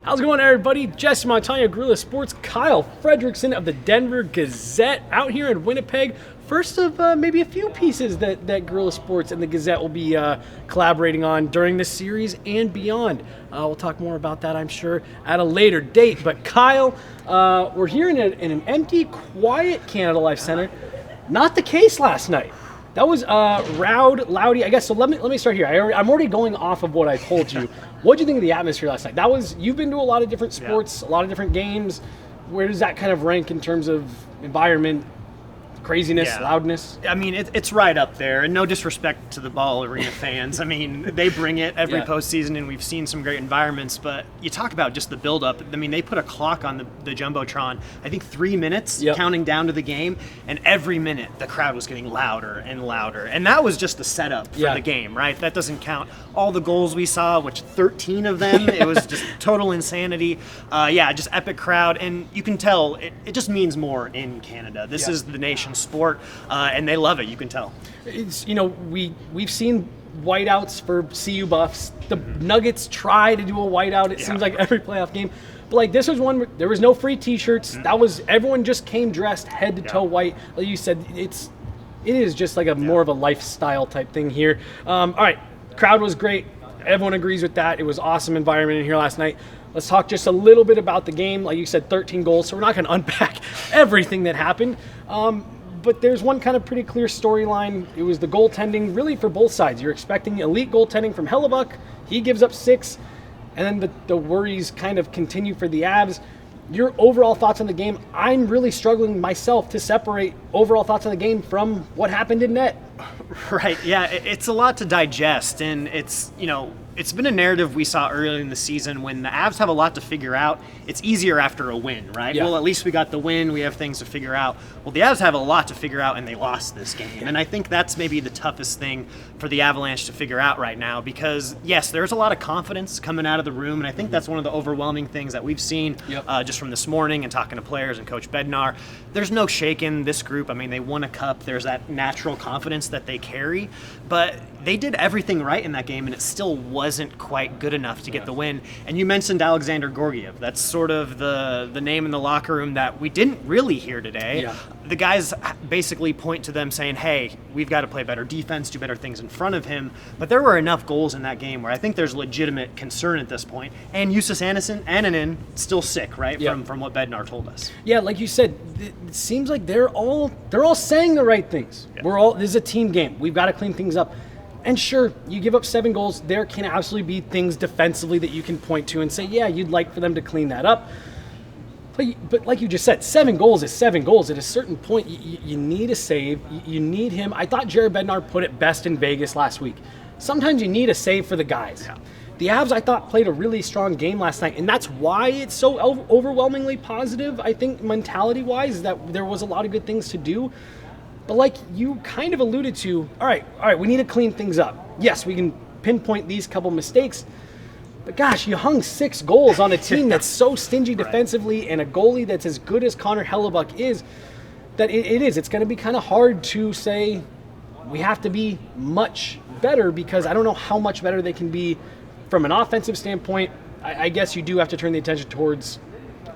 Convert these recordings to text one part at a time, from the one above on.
How's it going, everybody? Jesse Montaño, Guerilla Sports, Kyle Fredrickson of the Denver Gazette out here in Winnipeg. First of maybe a few pieces that Guerilla Sports and the Gazette will be collaborating on during this series and beyond. We'll talk more about that, I'm sure, at a later date. But Kyle, we're here in an empty, quiet Canada Life Center. Not the case last night. That was rowdy, I guess. So let me start here. I'm already going off of what I told you. What did you think of the atmosphere last night? You've been to a lot of different sports, a lot of different games. Where does that kind of rank in terms of environment, craziness, loudness? I mean, it's right up there. And no disrespect to the Ball Arena fans. I mean, they bring it every postseason, and we've seen some great environments. But you talk about just the build-up. I mean, they put a clock on the Jumbotron, I think 3 minutes, counting down to the game. And every minute, the crowd was getting louder and louder. And that was just the setup for the game, right? That doesn't count all the goals we saw, which 13 of them. It was just total insanity. Just epic crowd. And you can tell it just means more in Canada. This is the nation's sport, and they love it. You can tell. It's, we've seen whiteouts for CU Buffs. The Nuggets try to do a whiteout. It seems like every playoff game. But like this was one where there was no free T-shirts. That was everyone just came dressed head to toe white. Like you said, it is just like a more of a lifestyle type thing here. All right, crowd was great. Everyone agrees with that. It was awesome environment in here last night. Let's talk just a little bit about the game. Like you said, 13 goals, so we're not going to unpack everything that happened. But there's one kind of pretty clear storyline. It was the goaltending, really for both sides. You're expecting elite goaltending from Hellebuck. He gives up 6, and then the worries kind of continue for the Avs. Your overall thoughts on the game? I'm really struggling myself to separate overall thoughts on the game from what happened in net. Right, yeah, it's a lot to digest, and it's been a narrative we saw earlier in the season. When the Avs have a lot to figure out, it's easier after a win, right? Well, at least we got the win. We have things to figure out. Well, the Avs have a lot to figure out, and they lost this game. And I think that's maybe the toughest thing for the Avalanche to figure out right now because, yes, there's a lot of confidence coming out of the room, and I think that's one of the overwhelming things that we've seen just from this morning and talking to players and Coach Bednar. There's no shaking this group. I mean, they won a cup. There's that natural confidence that they carry, but they did everything right in that game, and it still wasn't quite good enough to get the win. And you mentioned Alexander Georgiev. That's sort of the name in the locker room that we didn't really hear today. The guys basically point to them saying, hey, we've got to play better defense, do better things in front of him. But there were enough goals in that game where I think there's legitimate concern at this point. And Justus Annunen still sick, right, from what Bednar told us. Yeah, like you said, it seems like they're all saying the right things. This is a team game. We've got to clean things up. And sure, you give up 7 goals, there can absolutely be things defensively that you can point to and say, yeah, you'd like for them to clean that up. But like you just said, 7 goals is 7 goals. At a certain point, you need a save. You need him. I thought Jared Bednar put it best in Vegas last week. Sometimes you need a save for the guys. The Avs, I thought, played a really strong game last night, and that's why it's so overwhelmingly positive, I think, mentality-wise, is that there was a lot of good things to do. But like you kind of alluded to, all right, we need to clean things up. Yes, we can pinpoint these couple mistakes, but gosh, you hung 6 goals on a team that's so stingy defensively and a goalie that's as good as Connor Hellebuck is, that it's going to be kind of hard to say we have to be much better because I don't know how much better they can be from an offensive standpoint. I guess you do have to turn the attention towards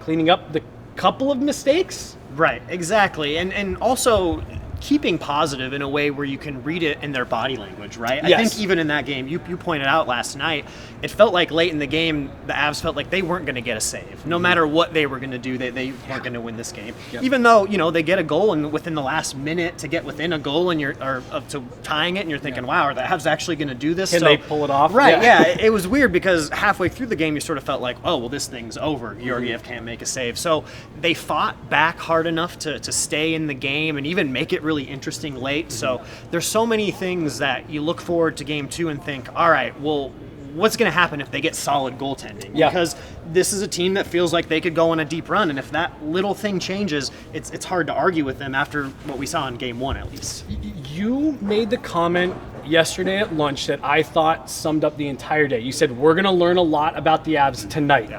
cleaning up the couple of mistakes. Right, exactly. And also keeping positive in a way where you can read it in their body language, right? I think even in that game, you pointed out last night, it felt like late in the game, the Avs felt like they weren't going to get a save. No matter what they were going to do, they weren't going to win this game. Even though, they get a goal and within the last minute to get within a goal and to tying it and you're thinking, wow, are the Avs actually going to do this? Can they pull it off? Right, It was weird because halfway through the game, you sort of felt like, oh, well, this thing's over. Georgiev can't make a save. So they fought back hard enough to stay in the game and even make it really interesting late. So there's so many things that you look forward to game 2 and think, all right, well, what's going to happen if they get solid goaltending? Because this is a team that feels like they could go on a deep run, and if that little thing changes, it's hard to argue with them after what we saw in game 1 at least. You made the comment yesterday at lunch that I thought summed up the entire day. You said, we're going to learn a lot about the Avs tonight.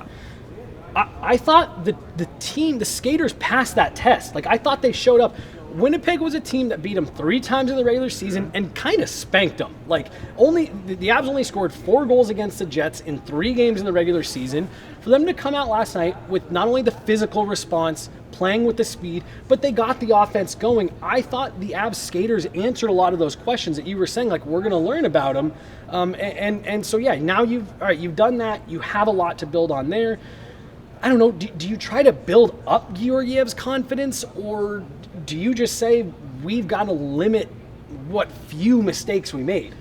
I thought the team, the skaters passed that test. Like, I thought they showed up. Winnipeg was a team that beat them 3 times in the regular season and kind of spanked them. Like, the Avs only scored 4 goals against the Jets in 3 games in the regular season. For them to come out last night with not only the physical response, playing with the speed, but they got the offense going. I thought the Avs skaters answered a lot of those questions that you were saying, like, we're going to learn about them. And so, yeah, now you've done that. You have a lot to build on there. I don't know, do you try to build up Georgiev's confidence, or do you just say we've got to limit what few mistakes we made?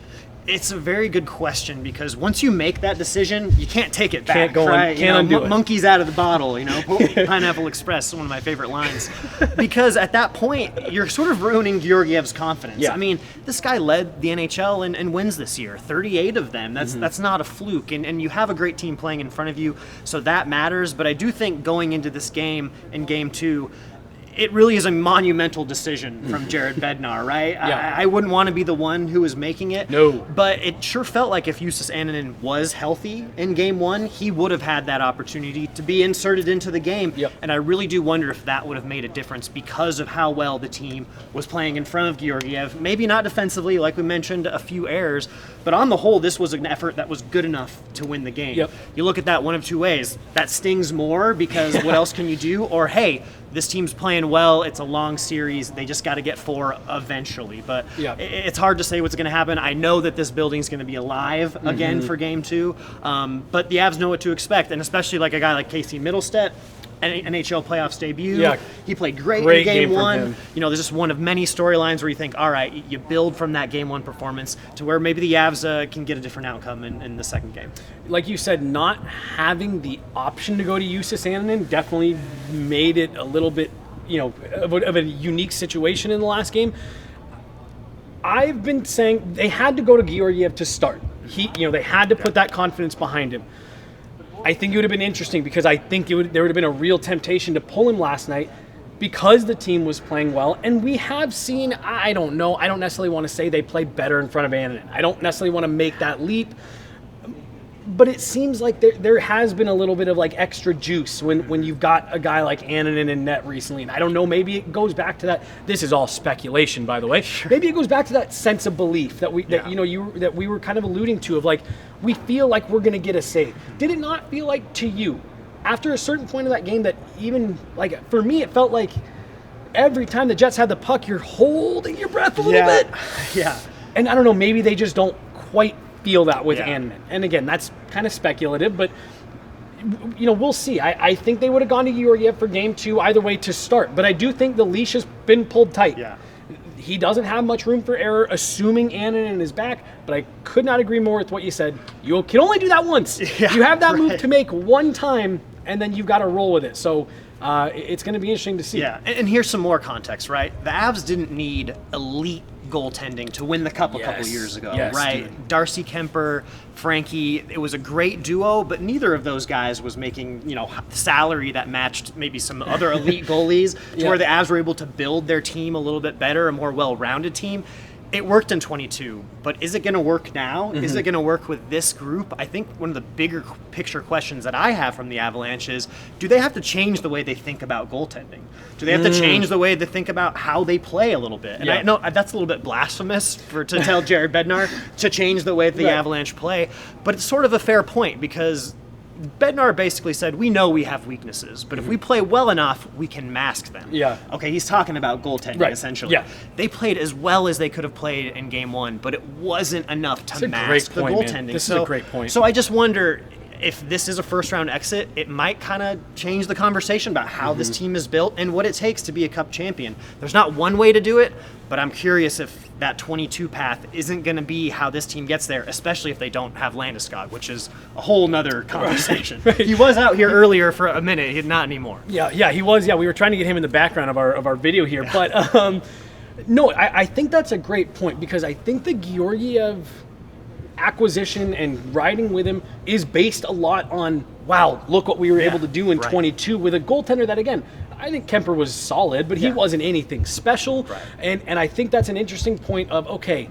It's a very good question, because once you make that decision, you can't take it back. Can't go right? Can't undo it. Monkeys out of the bottle, Pineapple Express, one of my favorite lines. Because at that point, you're sort of ruining Georgiev's confidence. Yeah. I mean, this guy led the NHL and wins this year, 38 of them. That's not a fluke, and you have a great team playing in front of you, so that matters. But I do think going into this game, in Game 2, it really is a monumental decision from Jared Bednar, right? Yeah. I wouldn't want to be the one who was making it. No. But it sure felt like if Justus Annunen was healthy in Game 1, he would have had that opportunity to be inserted into the game. Yep. And I really do wonder if that would have made a difference because of how well the team was playing in front of Georgiev. Maybe not defensively, like we mentioned, a few errors. But on the whole, this was an effort that was good enough to win the game. Yep. You look at that one of two ways. That stings more because what else can you do? Or, hey, this team's playing well. It's a long series. They just got to get 4 eventually. But it's hard to say what's going to happen. I know that this building's going to be alive again for Game 2. But the Avs know what to expect, and especially like a guy like Casey Middlestat, NHL playoffs debut. Yeah. He played great in Game 1. There's just one of many storylines where you think, all right, you build from that Game 1 performance to where maybe the Avs can get a different outcome in the second game. Like you said, not having the option to go to Justus Annunen definitely made it a little bit, of a unique situation in the last game. I've been saying they had to go to Georgiev to start. They had to put that confidence behind him. I think it would have been interesting because I think there would have been a real temptation to pull him last night because the team was playing well. And we have seen, I don't necessarily want to say they played better in front of Annunen. I don't necessarily want to make that leap. But it seems like there has been a little bit of like extra juice when you've got a guy like Annunen in net recently. And I don't know, maybe it goes back to that. This is all speculation, by the way. Sure. Maybe it goes back to that sense of belief that we were kind of alluding to, of like, we feel like we're going to get a save. Did it not feel like to you after a certain point of that game that even like for me it felt like every time the Jets had the puck you're holding your breath a little bit? Yeah. And I don't know, maybe they just don't quite feel that with Annunen. And again, that's kind of speculative, but we'll see. I think they would have gone to Georgiev for Game 2 either way to start, but I do think the leash has been pulled tight. Yeah. He doesn't have much room for error, assuming Annunen is back, but I could not agree more with what you said. You can only do that once. Yeah, you have that move to make one time, and then you've got to roll with it. So it's going to be interesting to see. Yeah, and here's some more context, right? The Avs didn't need elite goaltending to win the Cup a couple years ago, right? Dude. Darcy Kemper, Frankie, it was a great duo, but neither of those guys was making, salary that matched maybe some other elite goalies to where the Avs were able to build their team a little bit better, a more well-rounded team. It worked in 22, but is it going to work now? Mm-hmm. Is it going to work with this group? I think one of the bigger picture questions that I have from the Avalanche is, do they have to change the way they think about goaltending? Do they have to change the way they think about how they play a little bit? And I know that's a little bit blasphemous to tell Jared Bednar to change the way the Avalanche play, but it's sort of a fair point because Bednar basically said, we know we have weaknesses, but if we play well enough, we can mask them. Yeah. Okay, he's talking about goaltending, essentially. Yeah. They played as well as they could have played in Game 1, but it wasn't enough to mask the goaltending. Man. This is a great point. So I just wonder, if this is a first-round exit, it might kind of change the conversation about how this team is built and what it takes to be a Cup champion. There's not one way to do it, but I'm curious if that 22 path isn't going to be how this team gets there, especially if they don't have Landeskog, which is a whole nother conversation. Right. He was out here earlier for a minute, not anymore. Yeah, he was. Yeah, we were trying to get him in the background of our video here, but no, I think that's a great point because I think the Georgiev acquisition and riding with him is based a lot on, wow, look what we were able to do in 22 with a goaltender that, again, I think Kemper was solid, but he wasn't anything special. Right. And I think that's an interesting point of, okay,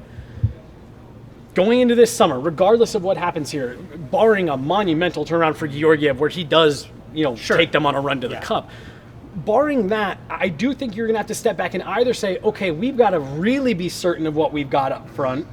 going into this summer, regardless of what happens here, barring a monumental turnaround for Georgiev where he does, take them on a run to the Cup, barring that, I do think you're going to have to step back and either say, okay, we've got to really be certain of what we've got up front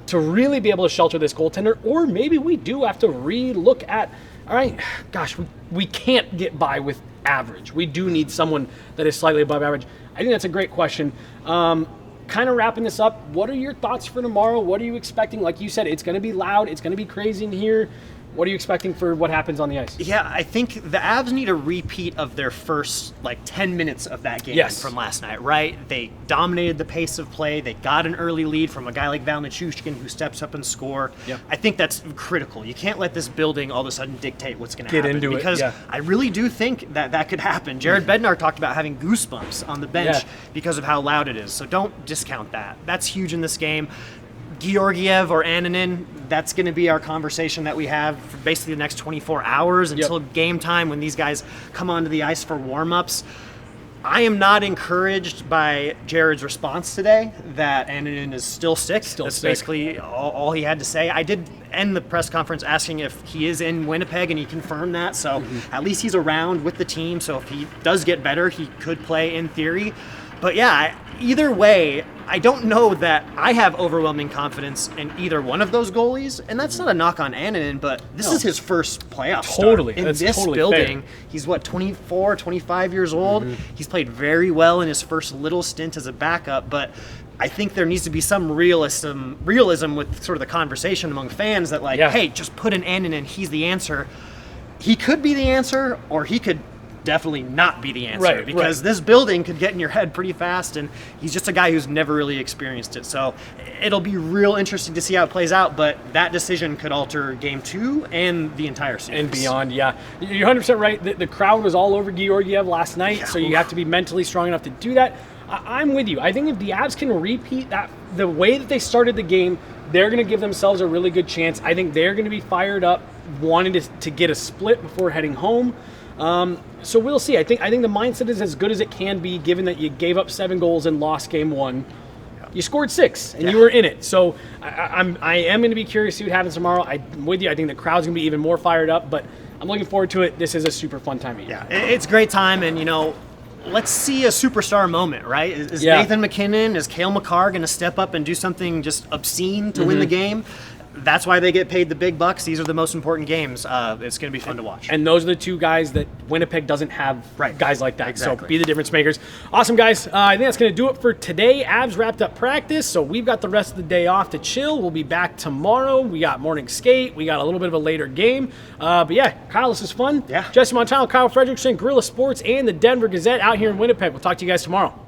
to really be able to shelter this goaltender, or maybe we do have to re-look at, all right, gosh, we can't get by with average. We do need someone that is slightly above average. I think that's a great question. Kind of wrapping this up, what are your thoughts for tomorrow? What are you expecting? Like you said, it's going to be loud. It's going to be crazy in here. What are you expecting for what happens on the ice? Yeah, I think the Avs need a repeat of their first 10 minutes of that game from last night, right? They dominated the pace of play. They got an early lead from a guy like Val Nichushkin who steps up and score. Yep. I think that's critical. You can't let this building all of a sudden dictate what's going to happen. Get into it, because I really do think that could happen. Jared Bednar talked about having goosebumps on the bench because of how loud it is. So don't discount that. That's huge in this game. Georgiev or Annunen, that's going to be our conversation that we have for basically the next 24 hours until game time when these guys come onto the ice for warm-ups. I am not encouraged by Jared's response today that Annunen is still sick. That's basically all he had to say. I did end the press conference asking if he is in Winnipeg, and he confirmed that. So at least he's around with the team. So if he does get better, he could play in theory. But yeah, either way, I don't know that I have overwhelming confidence in either one of those goalies. And that's not a knock on Annunen, but this is his first playoff start in this building. Fair. He's 24, 25 years old. He's played very well in his first little stint as a backup, but I think there needs to be some realism with sort of the conversation among fans that hey, just put in Annunen, he's the answer. He could be the answer, or he could definitely not be the answer, because this building could get in your head pretty fast, and he's just a guy who's never really experienced it. So it'll be real interesting to see how it plays out, but that decision could alter game 2 and the entire series. And beyond, You're 100% right. The crowd was all over Georgiev last night, so you have to be mentally strong enough to do that. I'm with you. I think if the Avs can repeat that, the way that they started the game, they're going to give themselves a really good chance. I think they're going to be fired up, wanting to get a split before heading home. So we'll see. I think the mindset is as good as it can be, given that you gave up 7 goals and lost game 1. You scored 6, and you were in it. So I am going to be curious to see what happens tomorrow. I'm with you. I think the crowd's going to be even more fired up, but I'm looking forward to it. This is a super fun time of year. Yeah, it's a great time, and let's see a superstar moment, right? Is Nathan McKinnon, is Cale Makar going to step up and do something just obscene to win the game? That's why they get paid the big bucks. These are the most important games. It's going to be fun to watch. And those are the 2 guys that Winnipeg doesn't have guys like that. Exactly. So be the difference makers. Awesome, guys. I think that's going to do it for today. Avs wrapped up practice, so we've got the rest of the day off to chill. We'll be back tomorrow. We got morning skate. We got a little bit of a later game. But yeah, Kyle, this is fun. Yeah. Jesse Montaño, Kyle Fredrickson, Guerilla Sports, and the Denver Gazette out here in Winnipeg. We'll talk to you guys tomorrow.